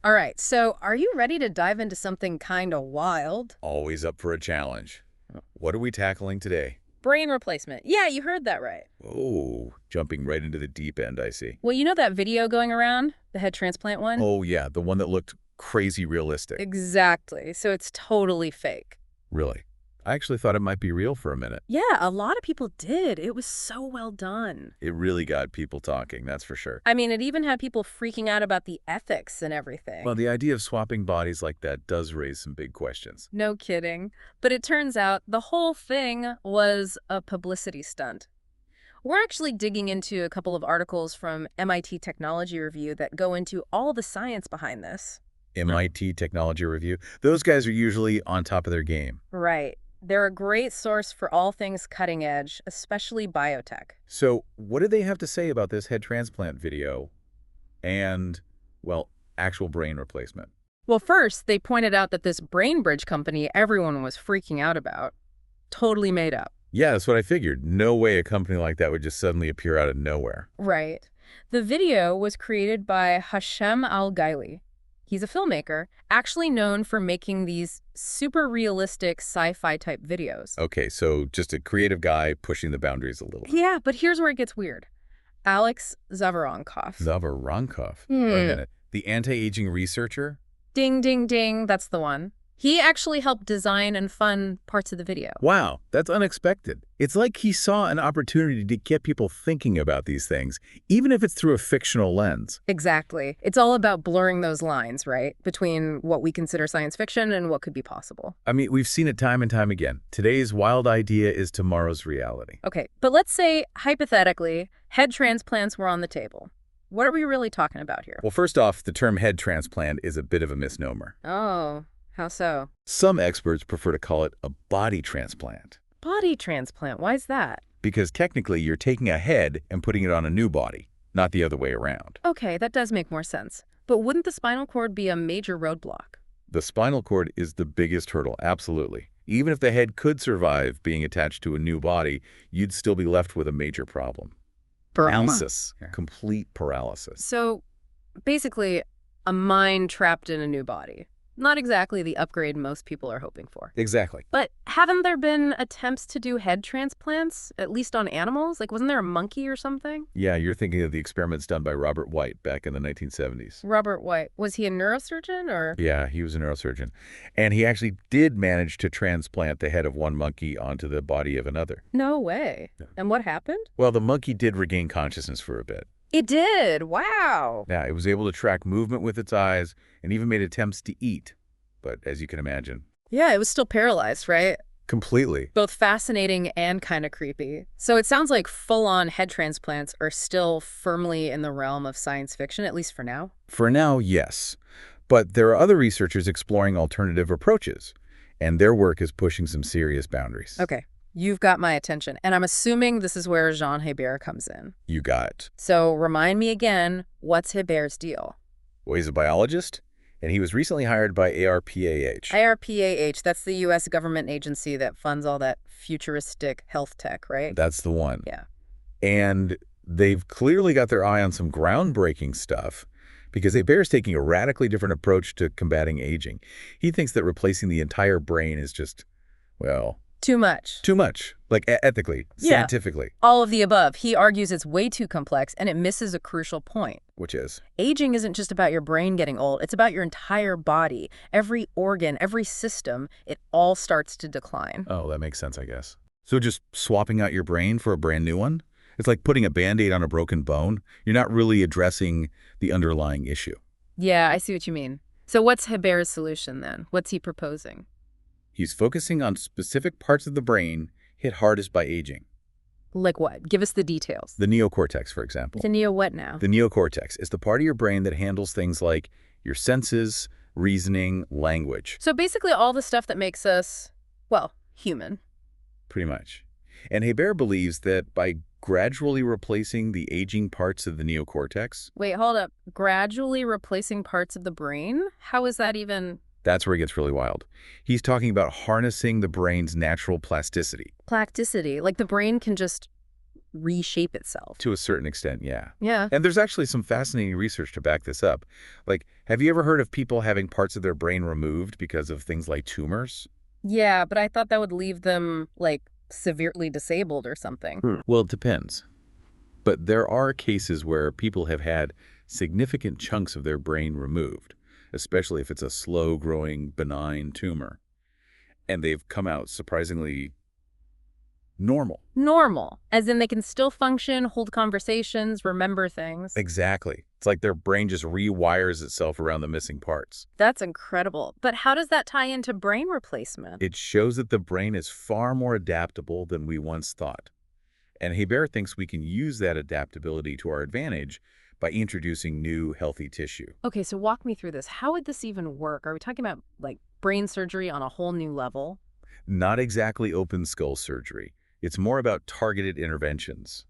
All right, so are you ready to dive into something kind of wild? Always up for a challenge. What are we tackling today? Brain replacement. Yeah, you heard that right. Oh, jumping right into the deep end, I see. Well, you know that video going around? The head transplant one? Oh, yeah, the one that looked crazy realistic. Exactly. So it's totally fake. Really? I actually thought it might be real for a minute. Yeah, a lot of people did. It was so well done. It really got people talking, that's for sure. I mean, it even had people freaking out about the ethics and everything. Well, the idea of swapping bodies like that does raise some big questions. No kidding. But it turns out the whole thing was a publicity stunt. We're actually digging into a couple of articles from MIT Technology Review that go into all the science behind this. MIT Technology Review, those guys are usually on top of their game. Right. They're a great source for all things cutting edge, especially biotech. So what did they have to say about this head transplant video and, well, actual brain replacement? Well, first, they pointed out that this BrainBridge company everyone was freaking out about, totally made up. Yeah, that's what I figured. No way a company like that would just suddenly appear out of nowhere. Right. The video was created by Hashem Al-Ghaili. He's a filmmaker, actually known for making these super realistic sci-fi type videos. Okay, so just a creative guy pushing the boundaries a little. Yeah, but here's where it gets weird. Alex Zavaronkov. Zavaronkov. Wait a minute. The anti-aging researcher? Ding, ding, ding. That's the one. He actually helped design and fund parts of the video. Wow, that's unexpected. It's like he saw an opportunity to get people thinking about these things, even if it's through a fictional lens. Exactly. It's all about blurring those lines, right? Between what we consider science fiction and what could be possible. I mean, we've seen it time and time again. Today's wild idea is tomorrow's reality. Okay, but let's say, hypothetically, head transplants were on the table. What are we really talking about here? Well, first off, the term head transplant is a bit of a misnomer. Oh, how so? Some experts prefer to call it a body transplant. Body transplant, why's that? Because technically, you're taking a head and putting it on a new body, not the other way around. Okay, that does make more sense. But wouldn't the spinal cord be a major roadblock? The spinal cord is the biggest hurdle, absolutely. Even if the head could survive being attached to a new body, you'd still be left with a major problem. Paralysis. Complete paralysis. So, basically, a mind trapped in a new body. Not exactly the upgrade most people are hoping for. Exactly. But haven't there been attempts to do head transplants, at least on animals? Like, wasn't there a monkey or something? Yeah, you're thinking of the experiments done by Robert White back in the 1970s. Robert White. Was he a neurosurgeon or? Yeah, he was a neurosurgeon. And he actually did manage to transplant the head of one monkey onto the body of another. No way. Yeah. And what happened? Well, the monkey did regain consciousness for a bit. It did. Wow. Yeah, it was able to track movement with its eyes and even made attempts to eat. But as you can imagine. Yeah, it was still paralyzed, right? Completely. Both fascinating and kind of creepy. So it sounds like full-on head transplants are still firmly in the realm of science fiction, at least for now. For now, yes. But there are other researchers exploring alternative approaches, and their work is pushing some serious boundaries. Okay, you've got my attention, and I'm assuming this is where Jean Hebert comes in. You got it. So remind me again, what's Hebert's deal? Well, he's a biologist, and he was recently hired by ARPAH. ARPAH, that's the U.S. government agency that funds all that futuristic health tech, right? That's the one. Yeah. And they've clearly got their eye on some groundbreaking stuff because Hebert's taking a radically different approach to combating aging. He thinks that replacing the entire brain is just, well... Too much. Too much. Like ethically, scientifically. All of the above. He argues it's way too complex and it misses a crucial point. Which is? Aging isn't just about your brain getting old. It's about your entire body. Every organ, every system, it all starts to decline. Oh, that makes sense, I guess. So just swapping out your brain for a brand new one? It's like putting a Band-Aid on a broken bone. You're not really addressing the underlying issue. Yeah, I see what you mean. So what's Hebert's solution then? What's he proposing? He's focusing on specific parts of the brain hit hardest by aging. Like what? Give us the details. The neocortex, for example. The neo what now? The neocortex is the part of your brain that handles things like your senses, reasoning, language. So basically all the stuff that makes us, well, human. Pretty much. And Hebert believes that by gradually replacing the aging parts of the neocortex... Wait, hold up. Gradually replacing parts of the brain? How is that even... That's where it gets really wild. He's talking about harnessing the brain's natural plasticity. Plasticity, like the brain can just reshape itself. To a certain extent, yeah. Yeah. And there's actually some fascinating research to back this up. Like, have you ever heard of people having parts of their brain removed because of things like tumors? Yeah, but I thought that would leave them, like, severely disabled or something. Well, it depends. But there are cases where people have had significant chunks of their brain removed, especially if it's a slow-growing, benign tumor, and they've come out surprisingly normal. Normal, as in they can still function, hold conversations, remember things. Exactly. It's like their brain just rewires itself around the missing parts. That's incredible. But how does that tie into brain replacement? It shows that the brain is far more adaptable than we once thought. And Hebert thinks we can use that adaptability to our advantage by introducing new, healthy tissue. Okay, so walk me through this. How would this even work? Are we talking about, like, brain surgery on a whole new level? Not exactly open skull surgery. It's more about targeted interventions.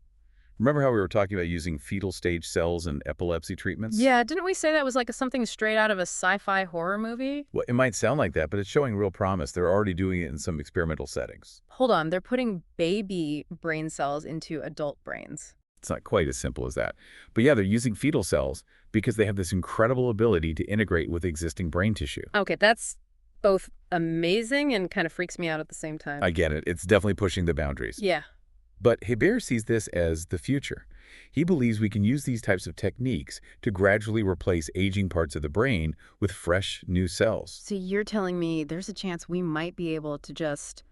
Remember how we were talking about using fetal stage cells in epilepsy treatments? Yeah, didn't we say that was like something straight out of a sci-fi horror movie? Well, it might sound like that, but it's showing real promise. They're already doing it in some experimental settings. Hold on, they're putting baby brain cells into adult brains. It's not quite as simple as that. But yeah, they're using fetal cells because they have this incredible ability to integrate with existing brain tissue. Okay, that's both amazing and kind of freaks me out at the same time. I get it. It's definitely pushing the boundaries. Yeah. But Hebert sees this as the future. He believes we can use these types of techniques to gradually replace aging parts of the brain with fresh, new cells. So you're telling me there's a chance we might be able to just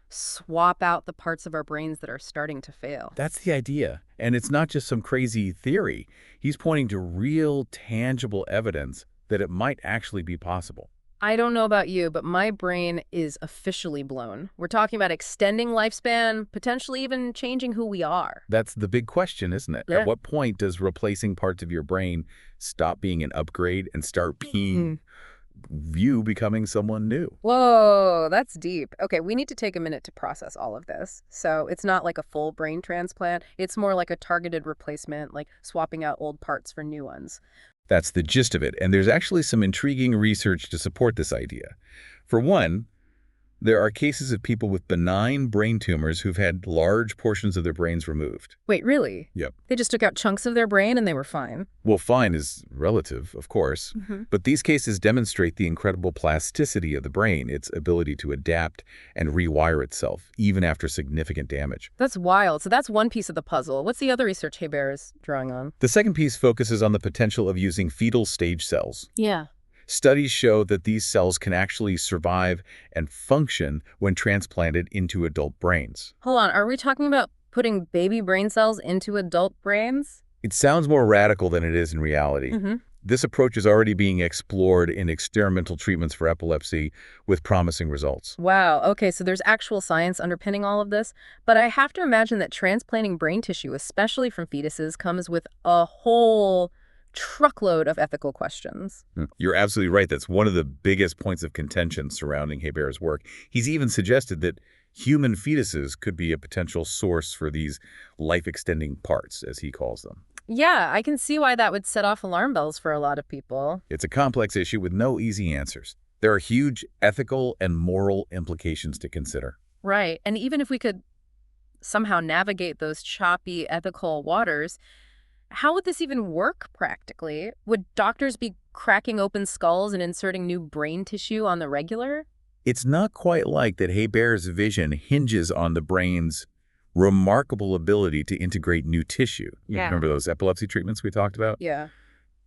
swap out the parts of our brains that are starting to fail? That's the idea. And it's not just some crazy theory. He's pointing to real, tangible evidence that it might actually be possible. I don't know about you, but my brain is officially blown. We're talking about extending lifespan, potentially even changing who we are. That's the big question, isn't it? Yeah. At what point does replacing parts of your brain stop being an upgrade and start being you becoming someone new? Whoa, that's deep. Okay, we need to take a minute to process all of this. So it's not like a full brain transplant. It's more like a targeted replacement, like swapping out old parts for new ones. That's the gist of it, and there's actually some intriguing research to support this idea. For one, there are cases of people with benign brain tumors who've had large portions of their brains removed. Wait, really? Yep. They just took out chunks of their brain and they were fine? Well, fine is relative, of course, but these cases demonstrate the incredible plasticity of the brain, its ability to adapt and rewire itself, even after significant damage. That's wild. So that's one piece of the puzzle. What's the other research Hebert is drawing on? The second piece focuses on the potential of using fetal stage cells. Yeah. Studies show that these cells can actually survive and function when transplanted into adult brains. Hold on, are we talking about putting baby brain cells into adult brains? It sounds more radical than it is in reality. This approach is already being explored in experimental treatments for epilepsy with promising results. Wow, okay, so there's actual science underpinning all of this, but I have to imagine that transplanting brain tissue, especially from fetuses, comes with a whole truckload of ethical questions. You're absolutely right. That's one of the biggest points of contention surrounding Hebert's work. He's even suggested that human fetuses could be a potential source for these life-extending parts, as he calls them. Yeah, I can see why that would set off alarm bells for a lot of people. It's a complex issue with no easy answers. There are huge ethical and moral implications to consider. Right, and even if we could somehow navigate those choppy ethical waters, how would this even work practically? Would doctors be cracking open skulls and inserting new brain tissue on the regular? It's not quite like that Hebert's vision hinges on the brain's remarkable ability to integrate new tissue. Yeah. Remember those epilepsy treatments we talked about? Yeah.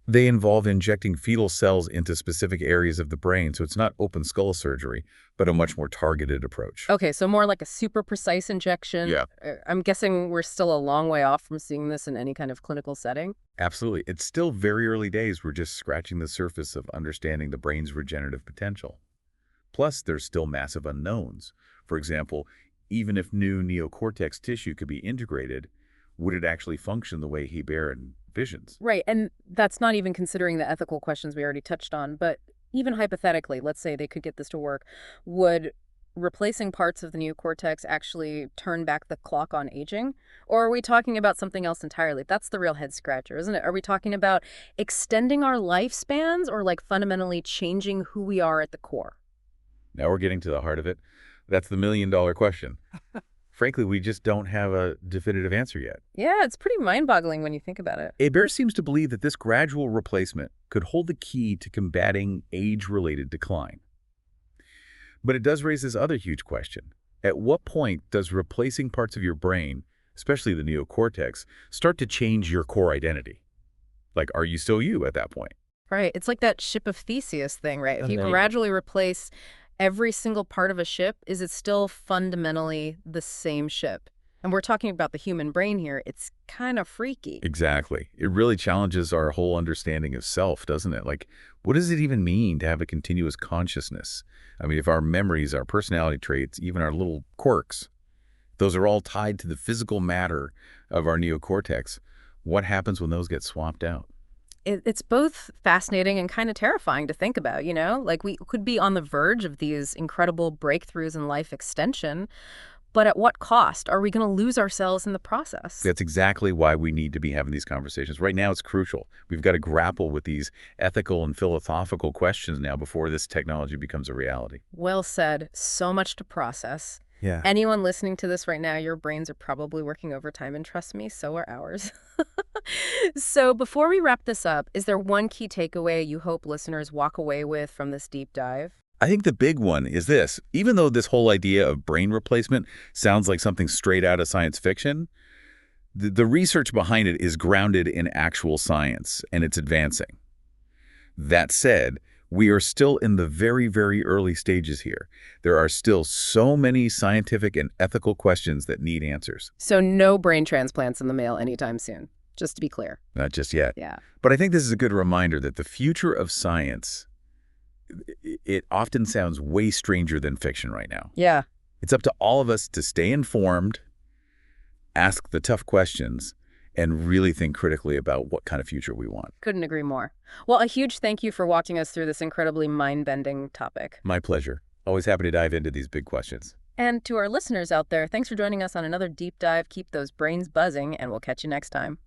They involve injecting fetal cells into specific areas of the brain, so it's not open skull surgery, but a much more targeted approach. Okay, so more like a super precise injection. Yeah. I'm guessing we're still a long way off from seeing this in any kind of clinical setting. Absolutely. It's still very early days. We're just scratching the surface of understanding the brain's regenerative potential. Plus, there's still massive unknowns. For example, even if new neocortex tissue could be integrated, would it actually function the way Hebert envisions? Right, and that's not even considering the ethical questions we already touched on, but even hypothetically, let's say they could get this to work, would replacing parts of the neocortex actually turn back the clock on aging? Or are we talking about something else entirely? That's the real head scratcher, isn't it? Are we talking about extending our lifespans or like fundamentally changing who we are at the core? Now we're getting to the heart of it. That's the million-dollar question. Frankly, we just don't have a definitive answer yet. Yeah, it's pretty mind-boggling when you think about it. Hebert seems to believe that this gradual replacement could hold the key to combating age-related decline. But it does raise this other huge question. At what point does replacing parts of your brain, especially the neocortex, start to change your core identity? Like, are you still you at that point? Right. It's like that ship of Theseus thing, right? If you Okay. gradually replace every single part of a ship, is it still fundamentally the same ship? And we're talking about the human brain here. It's kind of freaky. Exactly. It really challenges our whole understanding of self, doesn't it? Like, what does it even mean to have a continuous consciousness? I mean, if our memories, our personality traits, even our little quirks, those are all tied to the physical matter of our neocortex, what happens when those get swapped out? It's both fascinating and kind of terrifying to think about, you know? Like, we could be on the verge of these incredible breakthroughs in life extension, but at what cost? Are we going to lose ourselves in the process? That's exactly why we need to be having these conversations. Right now, it's crucial. We've got to grapple with these ethical and philosophical questions now before this technology becomes a reality. Well said. So much to process. Yeah. Anyone listening to this right now, your brains are probably working overtime, and trust me, so are ours. So before we wrap this up, is there one key takeaway you hope listeners walk away with from this deep dive? I think the big one is this. Even though this whole idea of brain replacement sounds like something straight out of science fiction, the research behind it is grounded in actual science, and it's advancing. That said, we are still in the very, very early stages here. There are still so many scientific and ethical questions that need answers. So no brain transplants in the mail anytime soon, just to be clear. Not just yet. Yeah. But I think this is a good reminder that the future of science, it often sounds way stranger than fiction right now. Yeah. It's up to all of us to stay informed, ask the tough questions, and really think critically about what kind of future we want. Couldn't agree more. Well, a huge thank you for walking us through this incredibly mind-bending topic. My pleasure. Always happy to dive into these big questions. And to our listeners out there, thanks for joining us on another deep dive. Keep those brains buzzing, and we'll catch you next time.